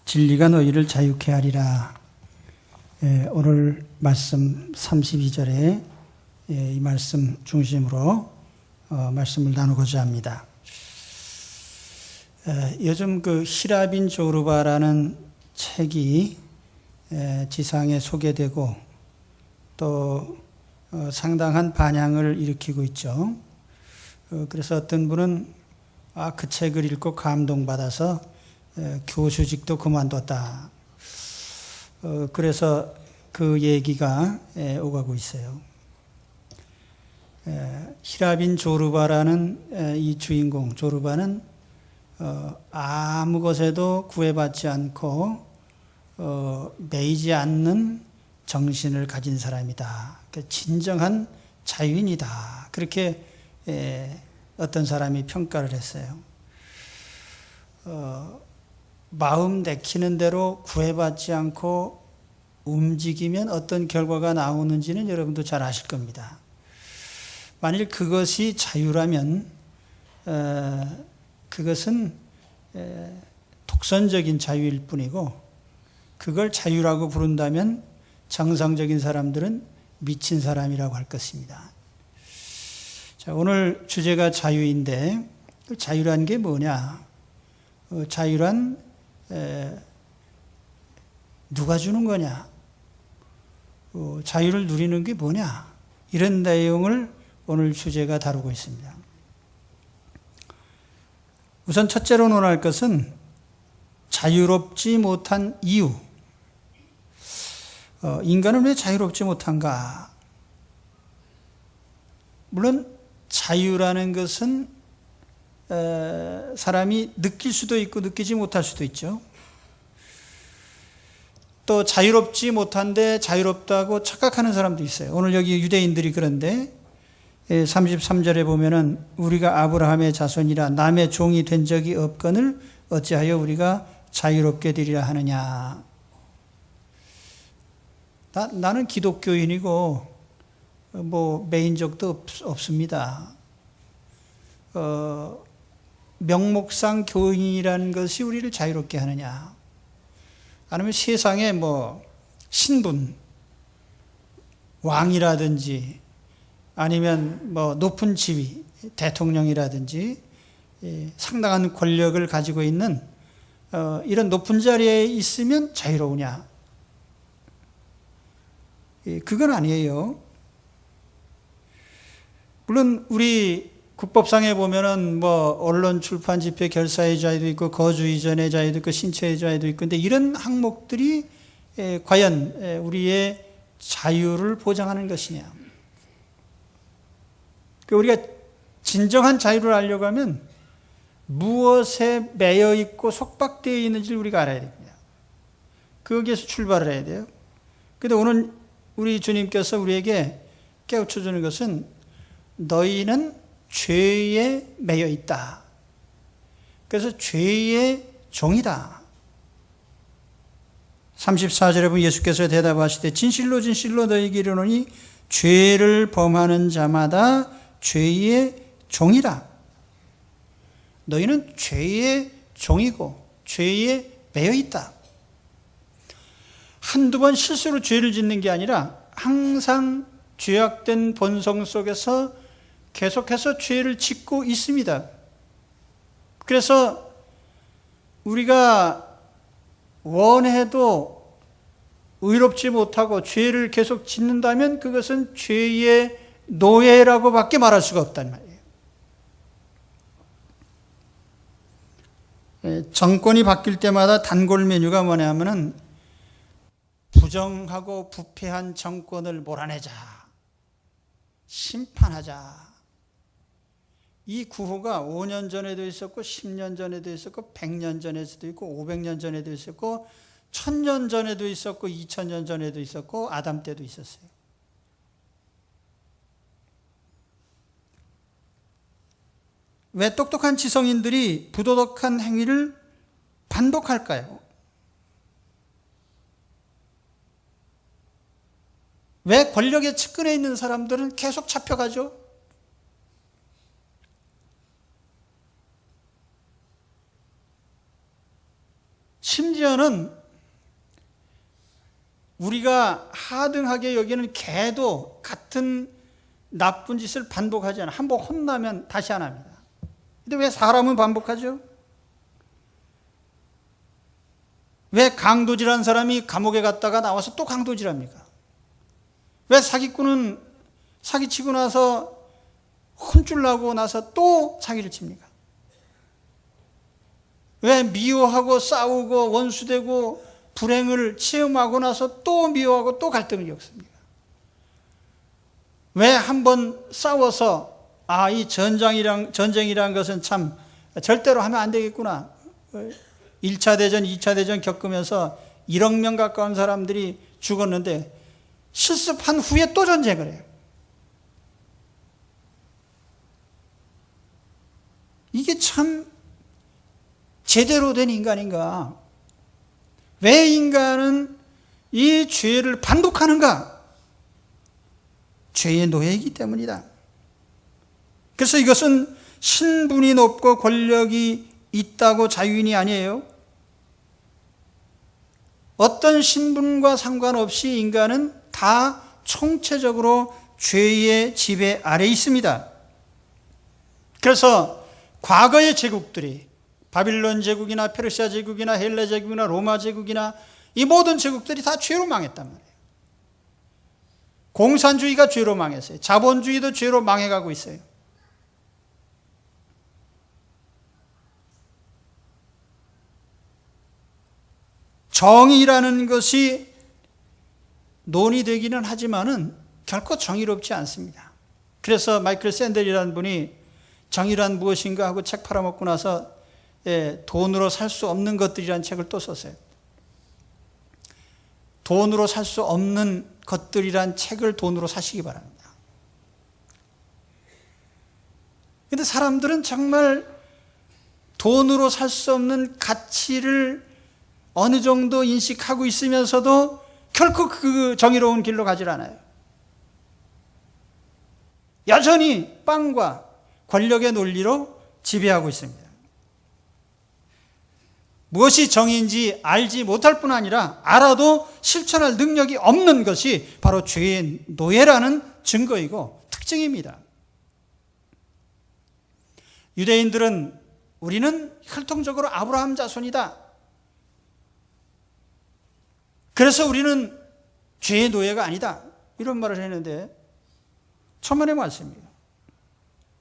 진리가 너희를 자유케 하리라. 오늘 말씀 32절에 이 말씀 중심으로 말씀을 나누고자 합니다. 요즘 그 히라빈 조르바라는 책이 지상에 소개되고 또 상당한 반향을 일으키고 있죠. 그래서 어떤 분은 그 책을 읽고 감동받아서 교수직도 그만뒀다. 그래서 그 얘기가 오가고 있어요. 히라빈 조르바라는 이 주인공 조르바는 아무 것에도 구애받지 않고 매이지 않는 정신을 가진 사람이다. 진정한 자유인이다. 그렇게 어떤 사람이 평가를 했어요. 마음 내키는 대로 구애받지 않고 움직이면 어떤 결과가 나오는지는 여러분도 잘 아실 겁니다. 만일 그것이 자유라면 그것은 독선적인 자유일 뿐이고, 그걸 자유라고 부른다면 정상적인 사람들은 미친 사람이라고 할 것입니다. 자, 오늘 주제가 자유인데 자유란 게 뭐냐? 자유란 누가 주는 거냐? 자유를 누리는 게 뭐냐? 이런 내용을 오늘 주제가 다루고 있습니다. 우선 첫째로 논할 것은 자유롭지 못한 이유. 인간은 왜 자유롭지 못한가? 물론 자유라는 것은 사람이 느낄 수도 있고 느끼지 못할 수도 있죠. 또 자유롭지 못한데 자유롭다고 착각하는 사람도 있어요. 오늘 여기 유대인들이 그런데 33절에 보면은 우리가 아브라함의 자손이라 남의 종이 된 적이 없거늘 어찌하여 우리가 자유롭게 되리라 하느냐. 나는 기독교인이고 매인 적도 없습니다. 명목상 교인이라는 것이 우리를 자유롭게 하느냐? 아니면 세상에 신분, 왕이라든지 아니면 높은 지위, 대통령이라든지 상당한 권력을 가지고 있는 이런 높은 자리에 있으면 자유로우냐? 그건 아니에요. 물론 우리 국법상에 보면은 언론, 출판, 집회, 결사의 자유도 있고 거주 이전의 자유도 있고 신체의 자유도 있고, 근데 이런 항목들이 과연 우리의 자유를 보장하는 것이냐? 우리가 진정한 자유를 알려고 하면 무엇에 매여 있고 속박되어 있는지를 우리가 알아야 됩니다. 거기에서 출발을 해야 돼요. 그런데 오늘 우리 주님께서 우리에게 깨우쳐 주는 것은 너희는 죄에 매여 있다. 그래서 죄의 종이다. 34절에 보면 예수께서 대답하시되 진실로 진실로 너희에게 이르노니 죄를 범하는 자마다 죄의 종이라. 너희는 죄의 종이고 죄에 매여 있다. 한두 번 실수로 죄를 짓는 게 아니라 항상 죄악된 본성 속에서 계속해서 죄를 짓고 있습니다. 그래서 우리가 원해도 의롭지 못하고 죄를 계속 짓는다면 그것은 죄의 노예라고 밖에 말할 수가 없단 말이에요. 정권이 바뀔 때마다 단골 메뉴가 뭐냐 하면은 부정하고 부패한 정권을 몰아내자, 심판하자. 이 구호가 5년 전에도 있었고 10년 전에도 있었고 100년 전에도 있고 500년 전에도 있었고 1000년 전에도 있었고 2000년 전에도 있었고 아담 때도 있었어요. 왜 똑똑한 지성인들이 부도덕한 행위를 반복할까요? 왜 권력에 측근해 있는 사람들은 계속 잡혀가죠? 심지어는 우리가 하등하게 여기는 개도 같은 나쁜 짓을 반복하지 않아. 한번 혼나면 다시 안 합니다. 근데 왜 사람은 반복하죠? 왜 강도질한 사람이 감옥에 갔다가 나와서 또 강도질합니까? 왜 사기꾼은 사기치고 나서 혼쭐 나고 나서 또 사기를 칩니까? 왜 미워하고 싸우고 원수되고 불행을 체험하고 나서 또 미워하고 또 갈등을 겪습니까? 왜 한번 싸워서 이 전쟁이란 것은 참 절대로 하면 안 되겠구나. 1차 대전, 2차 대전 겪으면서 1억 명 가까운 사람들이 죽었는데 실습한 후에 또 전쟁을 해요. 이게 참 제대로 된 인간인가? 왜 인간은 이 죄를 반복하는가? 죄의 노예이기 때문이다. 그래서 이것은 신분이 높고 권력이 있다고 자유인이 아니에요. 어떤 신분과 상관없이 인간은 다 총체적으로 죄의 지배 아래 있습니다. 그래서 과거의 제국들이 바빌론 제국이나 페르시아 제국이나 헬레 제국이나 로마 제국이나 이 모든 제국들이 다 죄로 망했단 말이에요. 공산주의가 죄로 망했어요. 자본주의도 죄로 망해가고 있어요. 정의라는 것이 논의되기는 하지만은 결코 정의롭지 않습니다. 그래서 마이클 샌델이라는 분이 정의란 무엇인가 하고 책 팔아먹고 나서 돈으로 살 수 없는 것들이라는 책을 또 썼어요. 돈으로 살 수 없는 것들이란 책을 돈으로 사시기 바랍니다. 그런데 사람들은 정말 돈으로 살 수 없는 가치를 어느 정도 인식하고 있으면서도 결코 그 정의로운 길로 가질 않아요. 여전히 빵과 권력의 논리로 지배하고 있습니다. 무엇이 정의인지 알지 못할 뿐 아니라 알아도 실천할 능력이 없는 것이 바로 죄의 노예라는 증거이고 특징입니다. 유대인들은 우리는 혈통적으로 아브라함 자손이다. 그래서 우리는 죄의 노예가 아니다. 이런 말을 했는데 천만의 말씀이에요.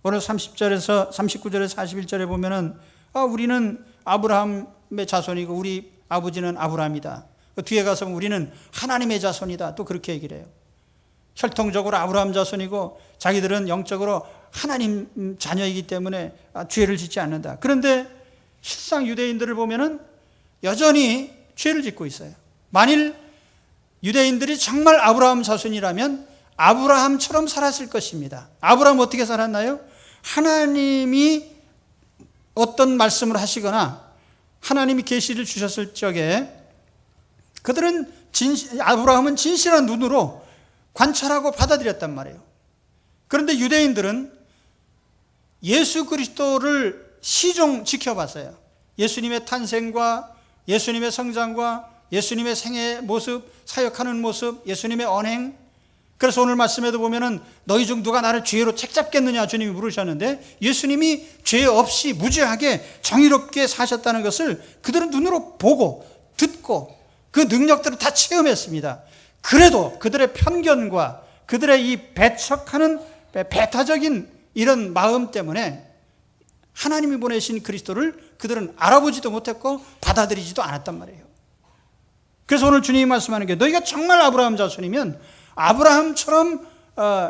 오늘 30절에서 39절에서 41절에 보면은 우리는 아브라함의 자손이고 우리 아버지는 아브라함이다. 뒤에 가서 우리는 하나님의 자손이다. 또 그렇게 얘기를 해요. 혈통적으로 아브라함 자손이고 자기들은 영적으로 하나님 자녀이기 때문에 죄를 짓지 않는다. 그런데 실상 유대인들을 보면은 여전히 죄를 짓고 있어요. 만일 유대인들이 정말 아브라함 자손이라면 아브라함처럼 살았을 것입니다. 아브라함 어떻게 살았나요? 하나님이 어떤 말씀을 하시거나 하나님이 계시를 주셨을 적에 그들은 아브라함은 진실한 눈으로 관찰하고 받아들였단 말이에요. 그런데 유대인들은 예수 그리스도를 시종 지켜봤어요. 예수님의 탄생과 예수님의 성장과 예수님의 생애 모습, 사역하는 모습, 예수님의 언행. 그래서 오늘 말씀에도 보면은 너희 중 누가 나를 죄로 책잡겠느냐 주님이 물으셨는데 예수님이 죄 없이 무죄하게 정의롭게 사셨다는 것을 그들은 눈으로 보고 듣고 그 능력들을 다 체험했습니다. 그래도 그들의 편견과 그들의 이 배척하는 배타적인 이런 마음 때문에 하나님이 보내신 그리스도를 그들은 알아보지도 못했고 받아들이지도 않았단 말이에요. 그래서 오늘 주님이 말씀하는 게 너희가 정말 아브라함 자손이면 아브라함처럼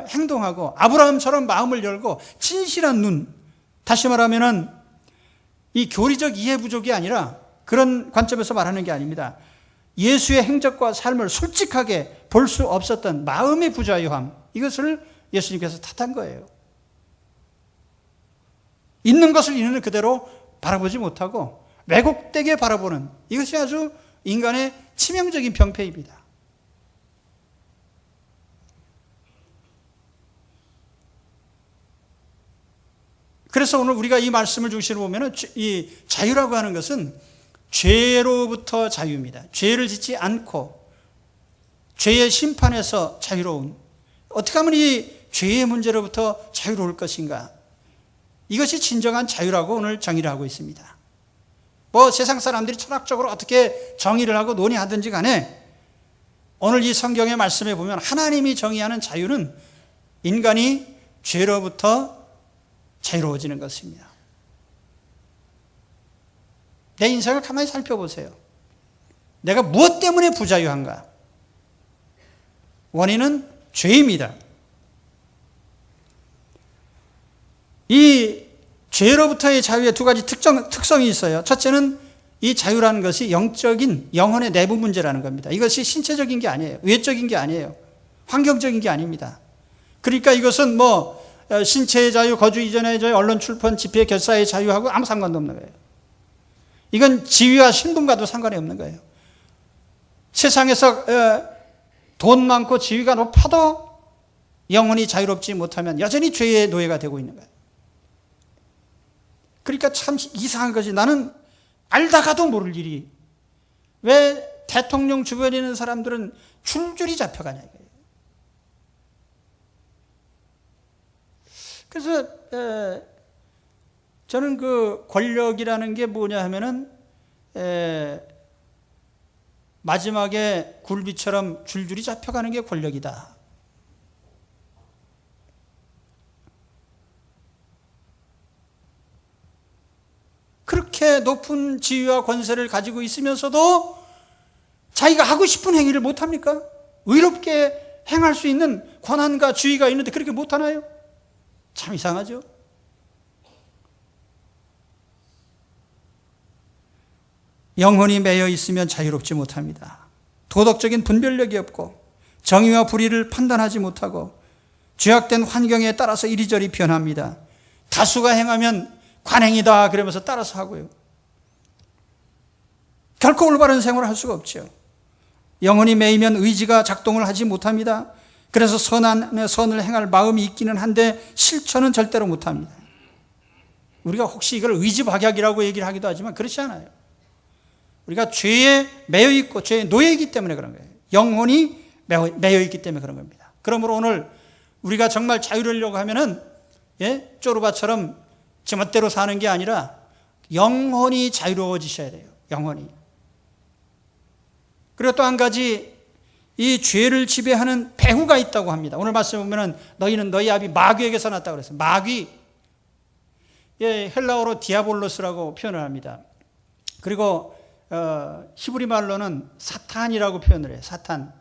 행동하고 아브라함처럼 마음을 열고 진실한 눈, 다시 말하면은 이 교리적 이해 부족이 아니라 그런 관점에서 말하는 게 아닙니다. 예수의 행적과 삶을 솔직하게 볼 수 없었던 마음의 부자유함, 이것을 예수님께서 탓한 거예요. 있는 것을 있는 그대로 바라보지 못하고 왜곡되게 바라보는 이것이 아주 인간의 치명적인 병폐입니다. 그래서 오늘 우리가 이 말씀을 중심으로 보면 이 자유라고 하는 것은 죄로부터 자유입니다. 죄를 짓지 않고 죄의 심판에서 자유로운, 어떻게 하면 이 죄의 문제로부터 자유로울 것인가? 이것이 진정한 자유라고 오늘 정의를 하고 있습니다. 뭐 세상 사람들이 철학적으로 어떻게 정의를 하고 논의하든지 간에 오늘 이 성경의 말씀에 보면 하나님이 정의하는 자유는 인간이 죄로부터 자유로워지는 것입니다. 내 인생을 가만히 살펴보세요. 내가 무엇 때문에 부자유한가? 원인은 죄입니다. 이 죄로부터의 자유의 두 가지 특성이 있어요. 첫째는 이 자유라는 것이 영적인 영혼의 내부 문제라는 겁니다. 이것이 신체적인 게 아니에요. 외적인 게 아니에요. 환경적인 게 아닙니다. 그러니까 이것은 뭐 신체의 자유, 거주 이전의 자유, 언론 출판, 집회, 결사의 자유하고 아무 상관도 없는 거예요. 이건 지위와 신분과도 상관이 없는 거예요. 세상에서 돈 많고 지위가 높아도 영혼이 자유롭지 못하면 여전히 죄의 노예가 되고 있는 거예요. 그러니까 참 이상한 것이, 나는 알다가도 모를 일이 왜 대통령 주변에 있는 사람들은 줄줄이 잡혀가냐 이거예요. 그래서 저는 그 권력이라는 게 뭐냐 하면은 마지막에 굴비처럼 줄줄이 잡혀가는 게 권력이다. 그렇게 높은 지위와 권세를 가지고 있으면서도 자기가 하고 싶은 행위를 못합니까? 의롭게 행할 수 있는 권한과 지위가 있는데 그렇게 못하나요? 참 이상하죠? 영혼이 매여 있으면 자유롭지 못합니다. 도덕적인 분별력이 없고 정의와 불의를 판단하지 못하고 죄악된 환경에 따라서 이리저리 변합니다. 다수가 행하면 관행이다 그러면서 따라서 하고요. 결코 올바른 생활을 할 수가 없죠. 영혼이 매이면 의지가 작동을 하지 못합니다. 그래서 선을 행할 마음이 있기는 한데 실천은 절대로 못합니다. 우리가 혹시 이걸 의지박약이라고 얘기를 하기도 하지만 그렇지 않아요. 우리가 죄에 매여 있고 죄에 놓여 있기 때문에 그런 거예요. 영혼이 매여 있기 때문에 그런 겁니다. 그러므로 오늘 우리가 정말 자유로우려고 하면은 쪼르바처럼 제멋대로 사는 게 아니라 영혼이 자유로워지셔야 돼요. 영혼이. 그리고 또 한 가지, 이 죄를 지배하는 배후가 있다고 합니다. 오늘 말씀에 보면은 너희는 너희 아비 마귀에게서 났다고 그랬어요. 마귀. 헬라어로 디아볼로스라고 표현을 합니다. 그리고 히브리 말로는 사탄이라고 표현을 해요. 사탄.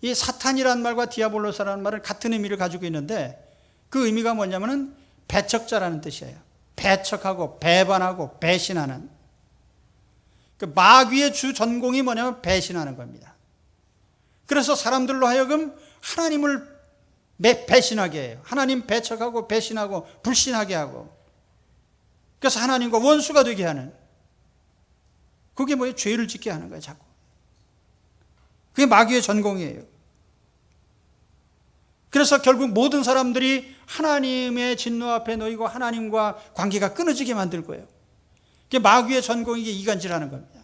이 사탄이라는 말과 디아볼로스라는 말은 같은 의미를 가지고 있는데 그 의미가 뭐냐면은 배척자라는 뜻이에요. 배척하고 배반하고 배신하는. 그 마귀의 주 전공이 뭐냐면 배신하는 겁니다. 그래서 사람들로 하여금 하나님을 배신하게 해요. 하나님 배척하고 배신하고 불신하게 하고, 그래서 하나님과 원수가 되게 하는, 그게 뭐예요? 죄를 짓게 하는 거예요. 자꾸. 그게 마귀의 전공이에요. 그래서 결국 모든 사람들이 하나님의 진노 앞에 놓이고 하나님과 관계가 끊어지게 만들 거예요. 그게 마귀의 전공이 이간질하는 겁니다.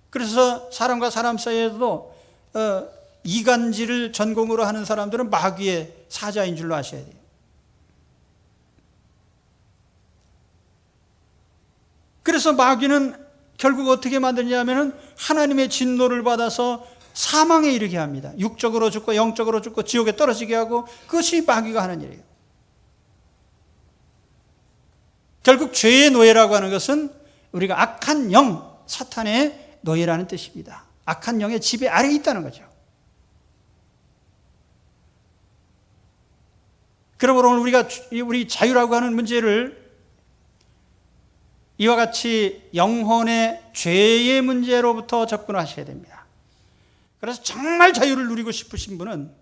그래서 사람과 사람 사이에도 이간질을 전공으로 하는 사람들은 마귀의 사자인 줄로 아셔야 돼요. 그래서 마귀는 결국 어떻게 만드냐면은 하나님의 진노를 받아서 사망에 이르게 합니다. 육적으로 죽고 영적으로 죽고 지옥에 떨어지게 하고, 그것이 마귀가 하는 일이에요. 결국 죄의 노예라고 하는 것은 우리가 악한 영, 사탄의 노예라는 뜻입니다. 악한 영의 지배 아래에 있다는 거죠. 그러므로 오늘 우리 자유라고 하는 문제를 이와 같이 영혼의 죄의 문제로부터 접근하셔야 됩니다. 그래서 정말 자유를 누리고 싶으신 분은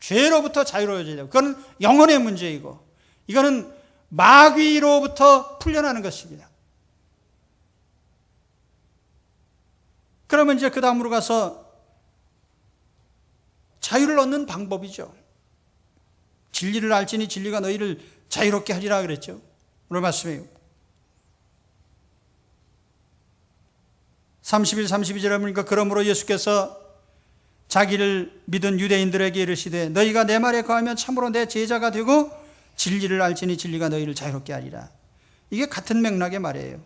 죄로부터 자유로워져야 돼요. 그건 영혼의 문제이고, 이거는 마귀로부터 풀려나는 것입니다. 그러면 이제 그 다음으로 가서 자유를 얻는 방법이죠. 진리를 알지니 진리가 너희를 자유롭게 하리라 그랬죠. 오늘 말씀이에요. 31, 32절에 보니까 그러므로 예수께서 자기를 믿은 유대인들에게 이르시되 너희가 내 말에 거하면 참으로 내 제자가 되고 진리를 알지니 진리가 너희를 자유롭게 하리라. 이게 같은 맥락의 말이에요.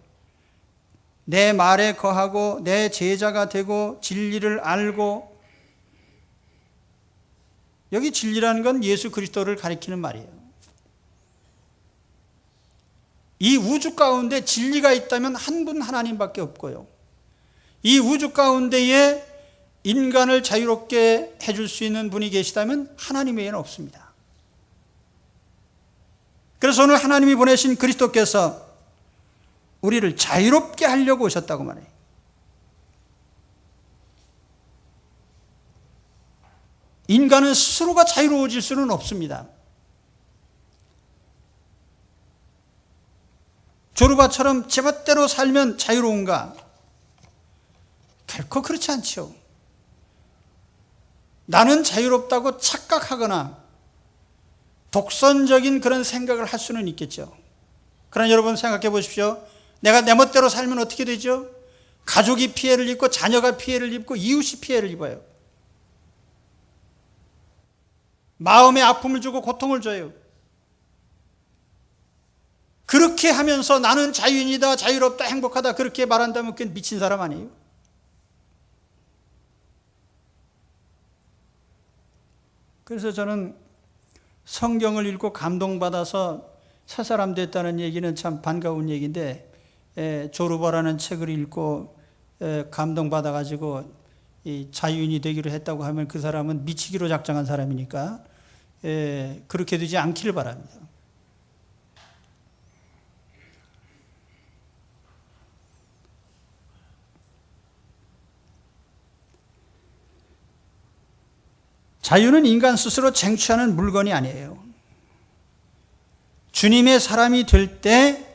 내 말에 거하고 내 제자가 되고 진리를 알고, 여기 진리라는 건 예수 그리스도를 가리키는 말이에요. 이 우주 가운데 진리가 있다면 한 분 하나님밖에 없고요. 이 우주 가운데에 인간을 자유롭게 해줄 수 있는 분이 계시다면 하나님 외에는 없습니다. 그래서 오늘 하나님이 보내신 그리스도께서 우리를 자유롭게 하려고 오셨다고 말해요. 인간은 스스로가 자유로워질 수는 없습니다. 조르바처럼 제멋대로 살면 자유로운가? 결코 그렇지 않죠. 나는 자유롭다고 착각하거나 독선적인 그런 생각을 할 수는 있겠죠. 그러나 여러분 생각해 보십시오. 내가 내 멋대로 살면 어떻게 되죠? 가족이 피해를 입고 자녀가 피해를 입고 이웃이 피해를 입어요. 마음에 아픔을 주고 고통을 줘요. 그렇게 하면서 나는 자유인이다, 자유롭다, 행복하다 그렇게 말한다면 그게 미친 사람 아니에요? 그래서 저는 성경을 읽고 감동받아서 새 사람 됐다는 얘기는 참 반가운 얘기인데, 조르바라는 책을 읽고 감동받아가지고 이 자유인이 되기로 했다고 하면 그 사람은 미치기로 작정한 사람이니까 그렇게 되지 않기를 바랍니다. 자유는 인간 스스로 쟁취하는 물건이 아니에요. 주님의 사람이 될 때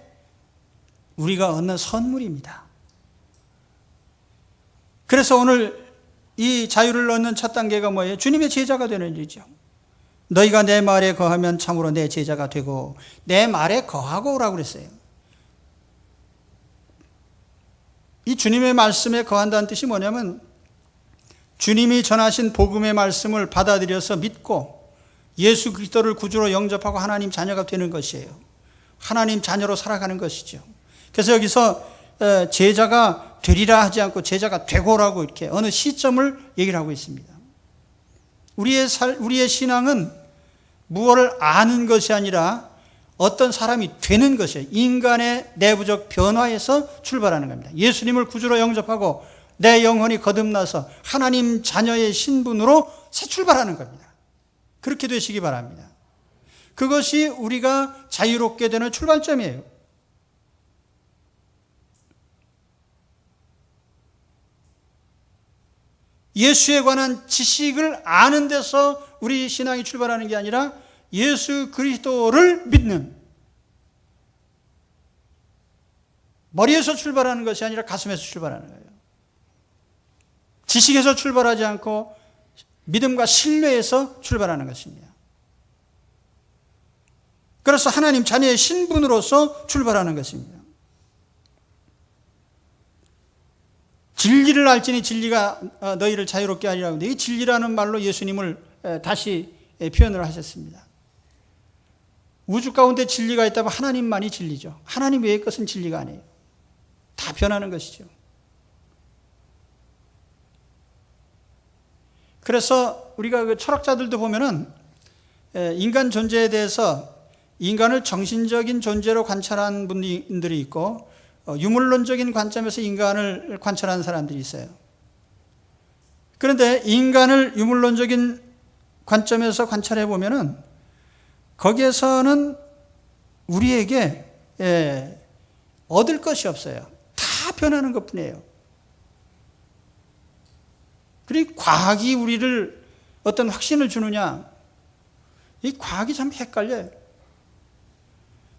우리가 얻는 선물입니다. 그래서 오늘 이 자유를 얻는 첫 단계가 뭐예요? 주님의 제자가 되는 일이죠. 너희가 내 말에 거하면 참으로 내 제자가 되고, 내 말에 거하고 오라고 그랬어요. 이 주님의 말씀에 거한다는 뜻이 뭐냐면 주님이 전하신 복음의 말씀을 받아들여서 믿고 예수 그리스도를 구주로 영접하고 하나님 자녀가 되는 것이에요. 하나님 자녀로 살아가는 것이죠. 그래서 여기서 제자가 되리라 하지 않고 제자가 되고라고 이렇게 어느 시점을 얘기를 하고 있습니다. 우리의 신앙은 무엇을 아는 것이 아니라 어떤 사람이 되는 것이에요. 인간의 내부적 변화에서 출발하는 겁니다. 예수님을 구주로 영접하고 내 영혼이 거듭나서 하나님 자녀의 신분으로 새 출발하는 겁니다. 그렇게 되시기 바랍니다. 그것이 우리가 자유롭게 되는 출발점이에요. 예수에 관한 지식을 아는 데서 우리 신앙이 출발하는 게 아니라 예수 그리스도를 믿는, 머리에서 출발하는 것이 아니라 가슴에서 출발하는 거예요. 지식에서 출발하지 않고 믿음과 신뢰에서 출발하는 것입니다. 그래서 하나님 자녀의 신분으로서 출발하는 것입니다. 진리를 알지니 진리가 너희를 자유롭게 하리라고 하는데, 이 진리라는 말로 예수님을 다시 표현을 하셨습니다. 우주 가운데 진리가 있다면 하나님만이 진리죠. 하나님 외의 것은 진리가 아니에요. 다 변하는 것이죠. 그래서 우리가 그 철학자들도 보면은 인간 존재에 대해서 인간을 정신적인 존재로 관찰한 분들이 있고 유물론적인 관점에서 인간을 관찰하는 사람들이 있어요. 그런데 인간을 유물론적인 관점에서 관찰해 보면은 거기에서는 우리에게 얻을 것이 없어요. 다 변하는 것뿐이에요. 그리고 과학이 우리를 어떤 확신을 주느냐? 이 과학이 참 헷갈려요.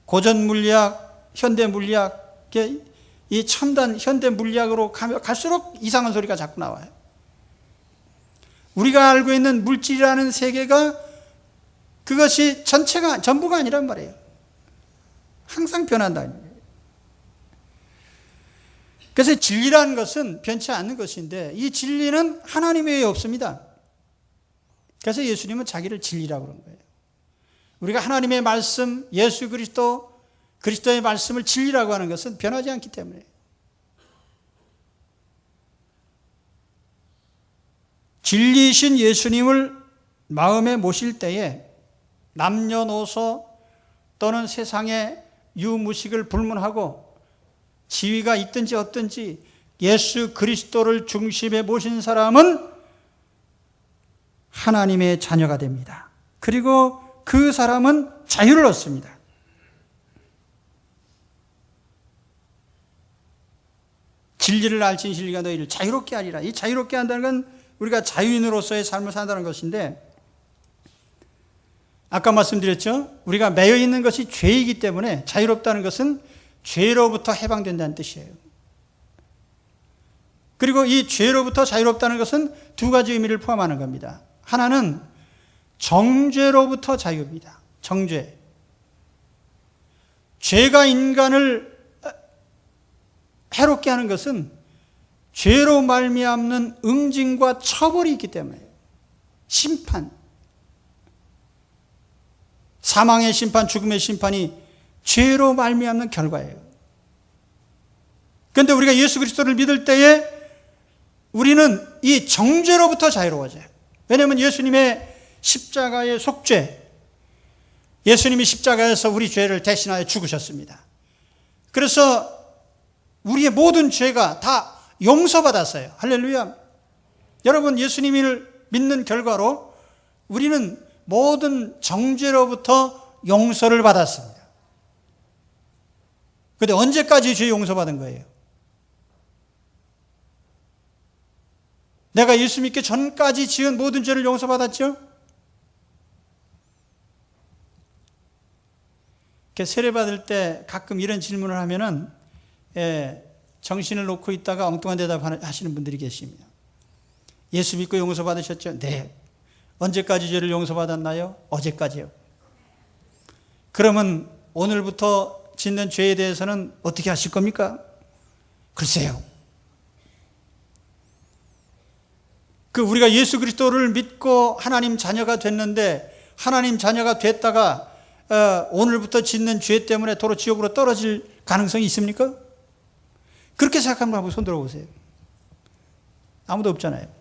고전 물리학, 현대 물리학의 이 첨단 현대 물리학으로 갈수록 이상한 소리가 자꾸 나와요. 우리가 알고 있는 물질이라는 세계가 그것이 전부가 아니란 말이에요. 항상 변한다. 그래서 진리라는 것은 변치 않는 것인데 이 진리는 하나님 외에 없습니다. 그래서 예수님은 자기를 진리라고 그런 거예요. 우리가 하나님의 말씀, 예수 그리스도, 그리스도의 말씀을 진리라고 하는 것은 변하지 않기 때문에. 진리이신 예수님을 마음에 모실 때에 남녀노소 또는 세상의 유무식을 불문하고 지위가 있든지 없든지 예수 그리스도를 중심에 모신 사람은 하나님의 자녀가 됩니다. 그리고 그 사람은 자유를 얻습니다. 진리를 알진 진리가 너희를 자유롭게 하리라. 이 자유롭게 한다는 건 우리가 자유인으로서의 삶을 산다는 것인데, 아까 말씀드렸죠? 우리가 매여 있는 것이 죄이기 때문에 자유롭다는 것은 죄로부터 해방된다는 뜻이에요. 그리고 이 죄로부터 자유롭다는 것은 두 가지 의미를 포함하는 겁니다. 하나는 정죄로부터 자유입니다. 정죄. 죄가 인간을 해롭게 하는 것은 죄로 말미암는 응징과 처벌이 있기 때문에요. 심판. 사망의 심판, 죽음의 심판이 죄로 말미암는 결과예요. 그런데 우리가 예수 그리스도를 믿을 때에 우리는 이 정죄로부터 자유로워져요. 왜냐하면 예수님의 십자가의 속죄, 예수님이 십자가에서 우리 죄를 대신하여 죽으셨습니다. 그래서 우리의 모든 죄가 다 용서받았어요. 할렐루야. 여러분, 예수님을 믿는 결과로 우리는 모든 정죄로부터 용서를 받았습니다. 그런데 언제까지 죄 용서받은 거예요? 내가 예수 믿기 전까지 지은 모든 죄를 용서받았죠? 세례받을 때 가끔 이런 질문을 하면은 정신을 놓고 있다가 엉뚱한 대답 하시는 분들이 계십니다. 예수 믿고 용서받으셨죠? 네. 언제까지 죄를 용서받았나요? 어제까지요. 그러면 오늘부터 짓는 죄에 대해서는 어떻게 하실 겁니까? 글쎄요. 우리가 예수 그리스도를 믿고 하나님 자녀가 됐는데, 하나님 자녀가 됐다가 오늘부터 짓는 죄 때문에 도로 지옥으로 떨어질 가능성이 있습니까? 그렇게 생각하면 한번 손 들어보세요. 아무도 없잖아요.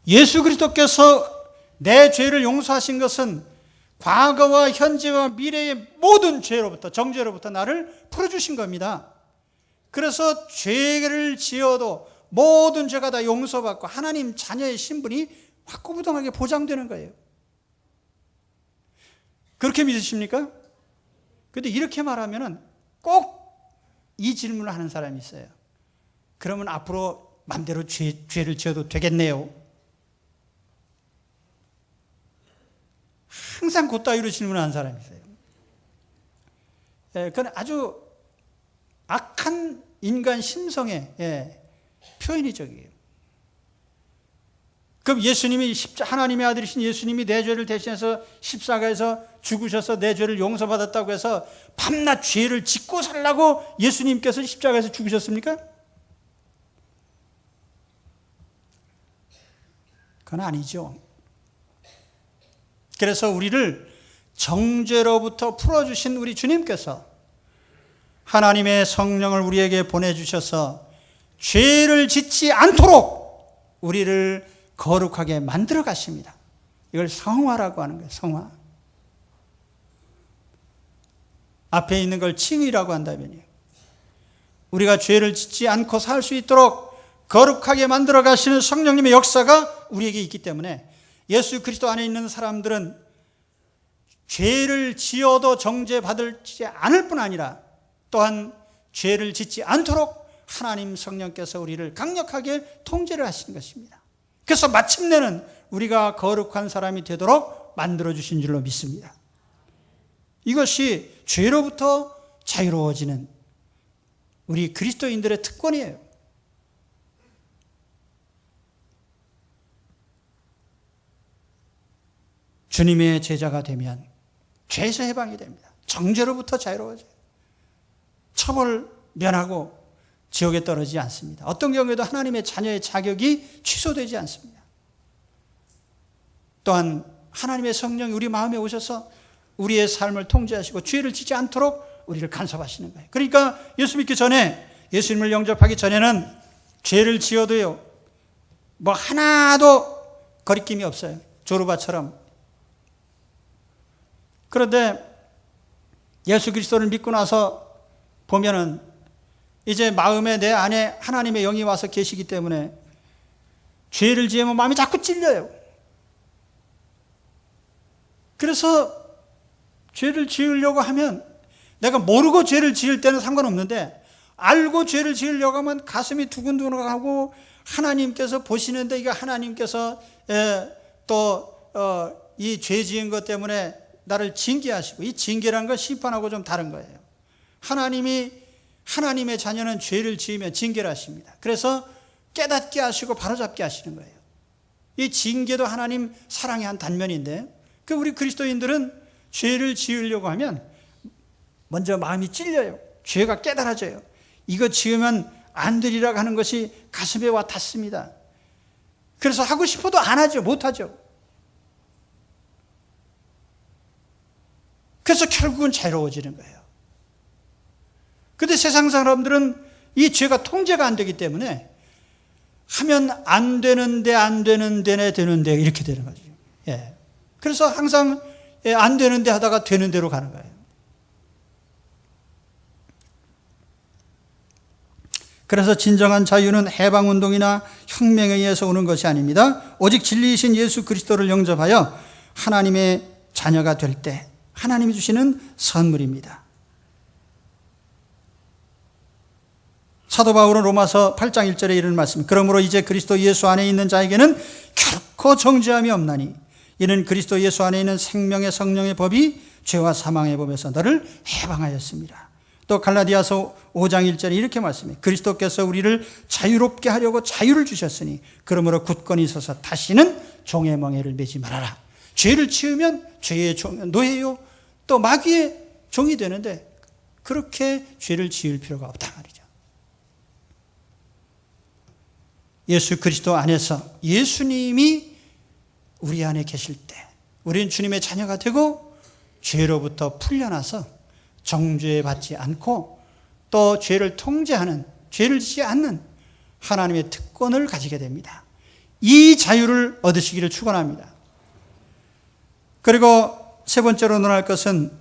예수 그리스도께서 내 죄를 용서하신 것은 과거와 현재와 미래의 모든 죄로부터, 정죄로부터 나를 풀어주신 겁니다. 그래서 죄를 지어도 모든 죄가 다 용서받고 하나님 자녀의 신분이 확고부동하게 보장되는 거예요. 그렇게 믿으십니까? 그런데 이렇게 말하면은 꼭 이 질문을 하는 사람이 있어요. 그러면 앞으로 마음대로 죄를 지어도 되겠네요. 항상 그따위로 질문하는 사람이 있어요. 그건 아주 악한 인간 심성의 표현이적이에요. 그럼 예수님이 하나님의 아들이신 예수님이 내 죄를 대신해서 십자가에서 죽으셔서 내 죄를 용서받았다고 해서 밤낮 죄를 짓고 살라고 예수님께서 십자가에서 죽으셨습니까? 그건 아니죠. 그래서 우리를 정죄로부터 풀어주신 우리 주님께서 하나님의 성령을 우리에게 보내주셔서 죄를 짓지 않도록 우리를 거룩하게 만들어 가십니다. 이걸 성화라고 하는 거예요. 성화. 앞에 있는 걸 칭의라고 한다면요, 우리가 죄를 짓지 않고 살 수 있도록 거룩하게 만들어 가시는 성령님의 역사가 우리에게 있기 때문에 예수 그리스도 안에 있는 사람들은 죄를 지어도 정죄받지 않을 뿐 아니라 또한 죄를 짓지 않도록 하나님 성령께서 우리를 강력하게 통제를 하신 것입니다. 그래서 마침내는 우리가 거룩한 사람이 되도록 만들어주신 줄로 믿습니다. 이것이 죄로부터 자유로워지는 우리 그리스도인들의 특권이에요. 주님의 제자가 되면 죄에서 해방이 됩니다. 정죄로부터 자유로워져요. 처벌 면하고 지옥에 떨어지지 않습니다. 어떤 경우에도 하나님의 자녀의 자격이 취소되지 않습니다. 또한 하나님의 성령이 우리 마음에 오셔서 우리의 삶을 통제하시고 죄를 짓지 않도록 우리를 간섭하시는 거예요. 그러니까 예수 믿기 전에, 예수님을 영접하기 전에는 죄를 지어도요, 뭐 하나도 거리낌이 없어요. 조르바처럼. 그런데 예수 그리스도를 믿고 나서 보면은 이제 마음에 내 안에 하나님의 영이 와서 계시기 때문에 죄를 지으면 마음이 자꾸 찔려요. 그래서 죄를 지으려고 하면, 내가 모르고 죄를 지을 때는 상관없는데 알고 죄를 지으려고 하면 가슴이 두근두근하고, 하나님께서 보시는데 이게 하나님께서 또 이 죄 지은 것 때문에 나를 징계하시고, 이 징계라는 건 심판하고 좀 다른 거예요. 하나님의 자녀는 죄를 지으면 징계를 하십니다. 그래서 깨닫게 하시고 바로잡게 하시는 거예요. 이 징계도 하나님 사랑의 한 단면인데, 우리 그리스도인들은 죄를 지으려고 하면 먼저 마음이 찔려요. 죄가 깨달아져요. 이거 지으면 안 되리라고 하는 것이 가슴에 와 닿습니다. 그래서 하고 싶어도 안 하죠. 못 하죠. 그래서 결국은 자유로워지는 거예요. 그런데 세상 사람들은 이 죄가 통제가 안 되기 때문에 하면 안 되는데 되는데 이렇게 되는 거죠. 예. 그래서 항상 안 되는데 하다가 되는 대로 가는 거예요. 그래서 진정한 자유는 해방운동이나 혁명에 의해서 오는 것이 아닙니다. 오직 진리이신 예수 그리스도를 영접하여 하나님의 자녀가 될 때 하나님이 주시는 선물입니다. 사도 바울은 로마서 8장 1절에 이런 말씀, 그러므로 이제 그리스도 예수 안에 있는 자에게는 결코 정죄함이 없나니 이는 그리스도 예수 안에 있는 생명의 성령의 법이 죄와 사망의 법에서 너를 해방하였습니다. 또 갈라디아서 5장 1절에 이렇게 말씀해요. 그리스도께서 우리를 자유롭게 하려고 자유를 주셨으니 그러므로 굳건히 서서 다시는 종의 멍에를 매지 말아라. 죄를 지으면 죄의 노예요, 또 마귀의 종이 되는데 그렇게 죄를 지을 필요가 없다 말이죠. 예수 그리스도 안에서 예수님이 우리 안에 계실 때 우리는 주님의 자녀가 되고 죄로부터 풀려나서 정죄 받지 않고 또 죄를 통제하는, 죄를 짓지 않는 하나님의 특권을 가지게 됩니다. 이 자유를 얻으시기를 축원합니다. 그리고 세 번째로 논할 것은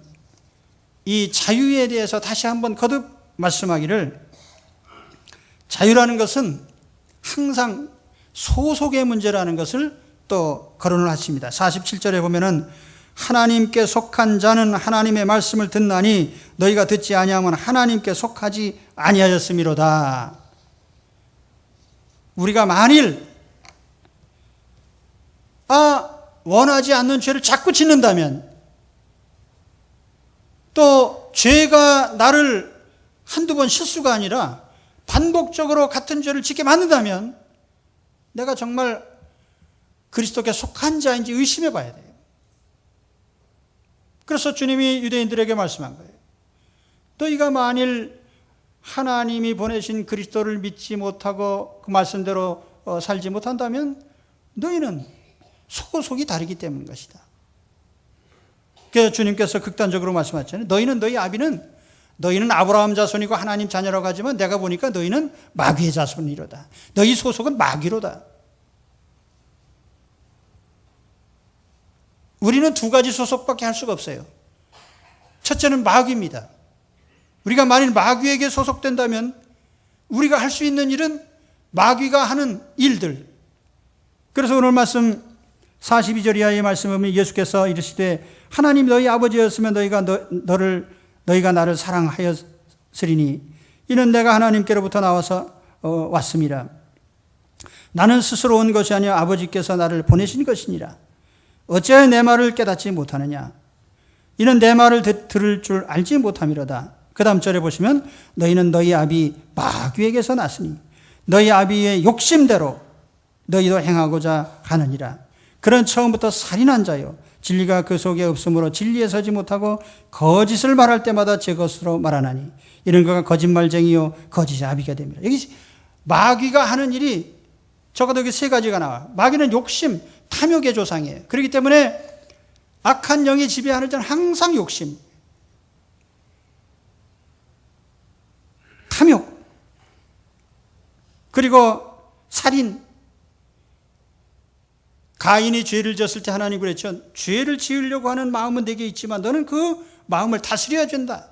이 자유에 대해서 다시 한번 거듭 말씀하기를, 자유라는 것은 항상 소속의 문제라는 것을 또 거론을 하십니다. 47절에 보면은 하나님께 속한 자는 하나님의 말씀을 듣나니 너희가 듣지 아니하면 하나님께 속하지 아니하였음이로다. 우리가 만일 원하지 않는 죄를 자꾸 짓는다면, 또 죄가 나를 한두 번 실수가 아니라 반복적으로 같은 죄를 짓게 만든다면 내가 정말 그리스도께 속한 자인지 의심해 봐야 돼요. 그래서 주님이 유대인들에게 말씀한 거예요. 너희가 만일 하나님이 보내신 그리스도를 믿지 못하고 그 말씀대로 살지 못한다면 너희는 소속이 다르기 때문인 것이다. 그래서 주님께서 극단적으로 말씀하셨잖아요. 너희는 아브라함 자손이고 하나님 자녀라고 하지만 내가 보니까 너희는 마귀의 자손이로다. 너희 소속은 마귀로다. 우리는 두 가지 소속밖에 할 수가 없어요. 첫째는 마귀입니다. 우리가 만일 마귀에게 소속된다면 우리가 할 수 있는 일은 마귀가 하는 일들. 그래서 오늘 말씀 42절 이하의 말씀을 보면 예수께서 이르시되 하나님 너희 아버지였으면 너희가 나를 사랑하였으리니 이는 내가 하나님께로부터 나와서 왔음이라. 나는 스스로 온 것이 아니라 아버지께서 나를 보내신 것이니라. 어찌하여 내 말을 깨닫지 못하느냐. 이는 내 말을 들을 줄 알지 못함이로다. 그 다음 절에 보시면 너희는 너희 아비 마귀에게서 났으니 너희 아비의 욕심대로 너희도 행하고자 하느니라. 그는 처음부터 살인한 자요 진리가 그 속에 없으므로 진리에 서지 못하고 거짓을 말할 때마다 제 것으로 말하나니 이런 거가 거짓말쟁이요 거짓의 아비가 됩니다. 여기 마귀가 하는 일이 적어도 여기 세 가지가 나와요. 마귀는 욕심, 탐욕의 조상이에요. 그렇기 때문에 악한 영이 지배하는 자는 항상 욕심, 탐욕, 그리고 살인. 가인이 죄를 지었을 때 하나님 그랬죠. 죄를 지으려고 하는 마음은 내게 있지만 너는 그 마음을 다스려야 된다.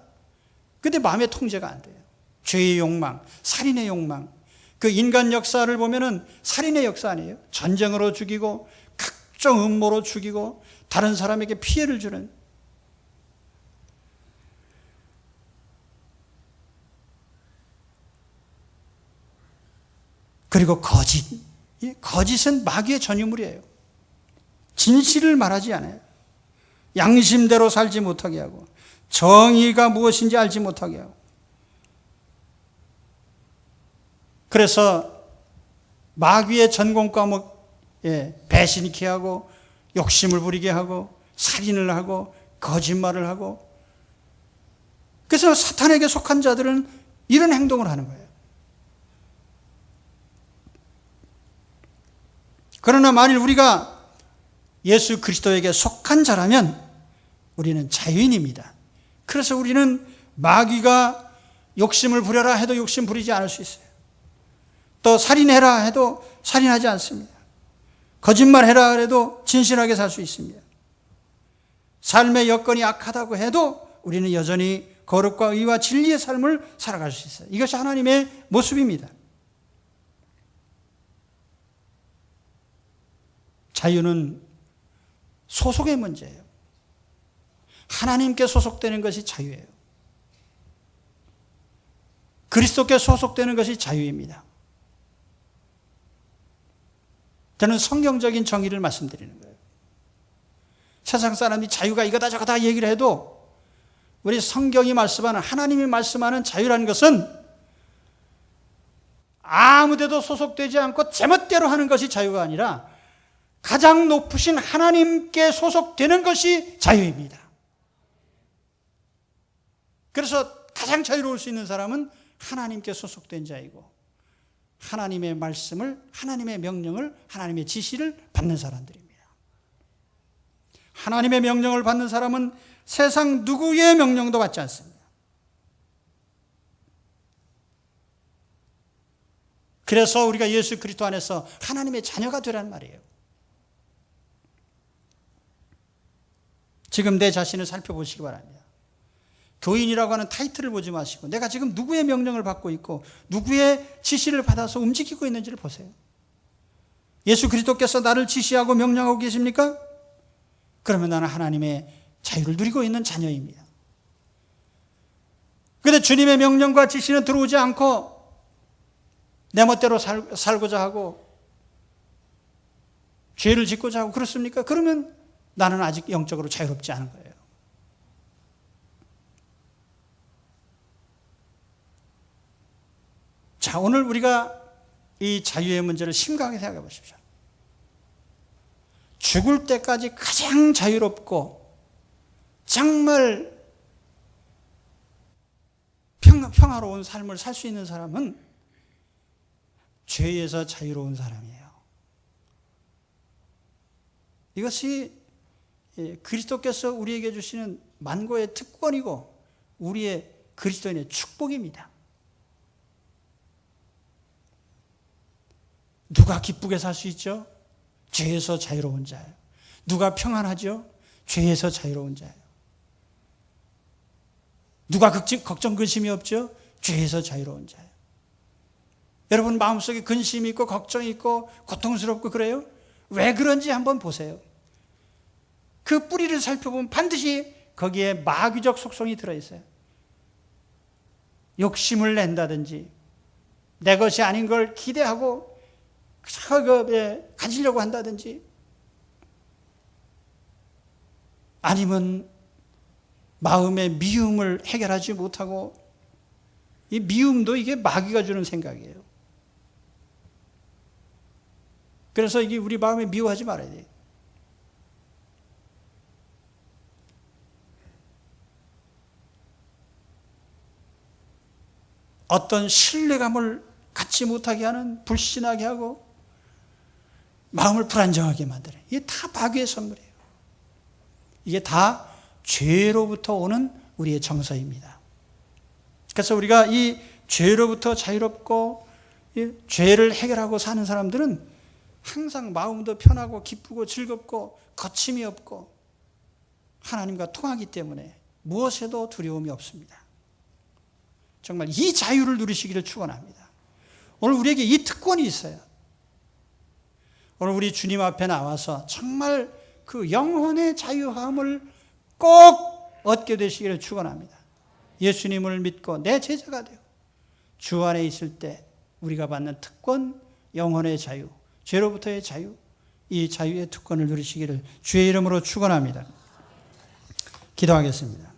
근데 마음의 통제가 안 돼요. 죄의 욕망, 살인의 욕망. 그 인간 역사를 보면은 살인의 역사 아니에요. 전쟁으로 죽이고 각종 음모로 죽이고 다른 사람에게 피해를 주는. 그리고 거짓. 이 거짓은 마귀의 전유물이에요. 진실을 말하지 않아요. 양심대로 살지 못하게 하고 정의가 무엇인지 알지 못하게 하고. 그래서 마귀의 전공 과목, 배신케 하고 욕심을 부리게 하고 살인을 하고 거짓말을 하고. 그래서 사탄에게 속한 자들은 이런 행동을 하는 거예요. 그러나 만일 우리가 예수 그리스도에게 속한 자라면 우리는 자유인입니다. 그래서 우리는 마귀가 욕심을 부려라 해도 욕심 부리지 않을 수 있어요. 또 살인해라 해도 살인하지 않습니다. 거짓말해라 해도 진실하게 살 수 있습니다. 삶의 여건이 악하다고 해도 우리는 여전히 거룩과 의와 진리의 삶을 살아갈 수 있어요. 이것이 하나님의 모습입니다. 자유는 소속의 문제예요. 하나님께 소속되는 것이 자유예요. 그리스도께 소속되는 것이 자유입니다. 저는 성경적인 정의를 말씀드리는 거예요. 세상 사람들이 자유가 이거다 저거다 얘기를 해도 우리 성경이 말씀하는, 하나님이 말씀하는 자유라는 것은 아무데도 소속되지 않고 제멋대로 하는 것이 자유가 아니라 가장 높으신 하나님께 소속되는 것이 자유입니다. 그래서 가장 자유로울 수 있는 사람은 하나님께 소속된 자이고 하나님의 말씀을, 하나님의 명령을, 하나님의 지시를 받는 사람들입니다. 하나님의 명령을 받는 사람은 세상 누구의 명령도 받지 않습니다. 그래서 우리가 예수 그리스도 안에서 하나님의 자녀가 되라는 말이에요. 지금 내 자신을 살펴보시기 바랍니다. 교인이라고 하는 타이틀을 보지 마시고 내가 지금 누구의 명령을 받고 있고 누구의 지시를 받아서 움직이고 있는지를 보세요. 예수 그리스도께서 나를 지시하고 명령하고 계십니까? 그러면 나는 하나님의 자유를 누리고 있는 자녀입니다. 그런데 주님의 명령과 지시는 들어오지 않고 내 멋대로 살고자 하고 죄를 짓고자 하고 그렇습니까? 그러면 나는 아직 영적으로 자유롭지 않은 거예요. 자, 오늘 우리가 이 자유의 문제를 심각하게 생각해 보십시오. 죽을 때까지 가장 자유롭고 정말 평화로운 삶을 살 수 있는 사람은 죄에서 자유로운 사람이에요. 이것이 그리스도께서 우리에게 주시는 만고의 특권이고 우리의 그리스도인의 축복입니다. 누가 기쁘게 살 수 있죠? 죄에서 자유로운 자예요. 누가 평안하죠? 죄에서 자유로운 자예요. 누가 걱정 근심이 없죠? 죄에서 자유로운 자예요. 여러분 마음속에 근심이 있고 걱정이 있고 고통스럽고 그래요? 왜 그런지 한번 보세요. 그 뿌리를 살펴보면 반드시 거기에 마귀적 속성이 들어있어요. 욕심을 낸다든지 내 것이 아닌 걸 기대하고 서겁에 가지려고 한다든지 아니면 마음의 미움을 해결하지 못하고 이 미움도 이게 마귀가 주는 생각이에요. 그래서 이게 우리 마음에 미워하지 말아야 돼요. 어떤 신뢰감을 갖지 못하게 하는, 불신하게 하고 마음을 불안정하게 만드는, 이게 다 마귀의 선물이에요. 이게 다 죄로부터 오는 우리의 정서입니다. 그래서 우리가 이 죄로부터 자유롭고 이 죄를 해결하고 사는 사람들은 항상 마음도 편하고 기쁘고 즐겁고 거침이 없고 하나님과 통하기 때문에 무엇에도 두려움이 없습니다. 정말 이 자유를 누리시기를 축원합니다. 오늘 우리에게 이 특권이 있어요. 오늘 우리 주님 앞에 나와서 정말 그 영혼의 자유함을 꼭 얻게 되시기를 축원합니다. 예수님을 믿고 내 제자가 되고 주 안에 있을 때 우리가 받는 특권, 영혼의 자유, 죄로부터의 자유, 이 자유의 특권을 누리시기를 주의 이름으로 축원합니다. 기도하겠습니다.